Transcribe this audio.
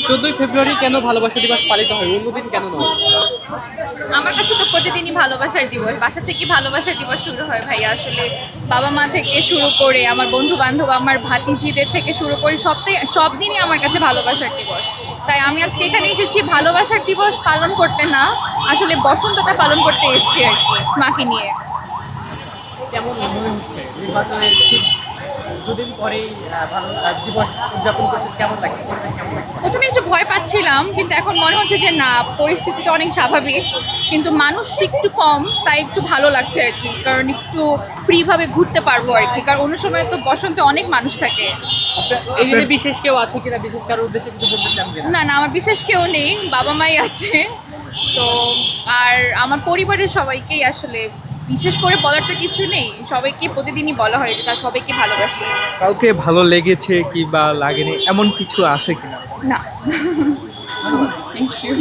14ই ফেব্রুয়ারি কেন ভালোবাসা দিবস পালিত হয়, অন্যদিন কেন নয়? আমার কাছে তো প্রতিদিনই ভালোবাসার দিবস, বাসা থেকে ভালোবাসার দিবস শুরু হয় ভাইয়া। আসলে বাবা মা থেকে শুরু করে আমার বন্ধু বান্ধব, আমার ভাতিজিদের থেকে শুরু করে সব দিনই আমার কাছে ভালোবাসার দিবস। তাই আমি আজকে এখানে এসেছি ভালোবাসার দিবস পালন করতে না, আসলে বসন্তটা পালন করতে এসেছি আর কি, মাকে নিয়ে। কেমন মনে হচ্ছে নির্বাচনের ঠিক দুদিন পরেই দিবস উদযাপন করছে, কেমন লাগছে, পরিবেশ কেমন লাগছে? প্রথমে একটু ভয় পাচ্ছিলাম, কিন্তু এখন মনে হচ্ছে যে না, পরিস্থিতিটা অনেক স্বাভাবিক, কিন্তু মানুষ একটু কম, তাই একটু ভালো লাগছে আর কি। কারণ একটু ফ্রিভাবে ঘুরতে পারবো আর কি, কারণ অন্য সময় তো বসন্তে অনেক মানুষ থাকে। এই দিনে বিশেষ কেউ আছে কিনা, বিশেষ কারোর উদ্দেশ্যে কিছু বলতে চান কিনা? না না, আমার বিশেষ কেউ নেই, বাবা মাই আছে। তো আর আমার পরিবারের সবাইকেই আসলে বিশেষ করে বলার তো কিছু নেই, সবাইকে প্রতিদিনই বলা হয় যে তার সবাইকে ভালোবাসি। কাউকে ভালো লেগেছে কি বা লাগেনি এমন কিছু আছে কিনা? না। Thank you.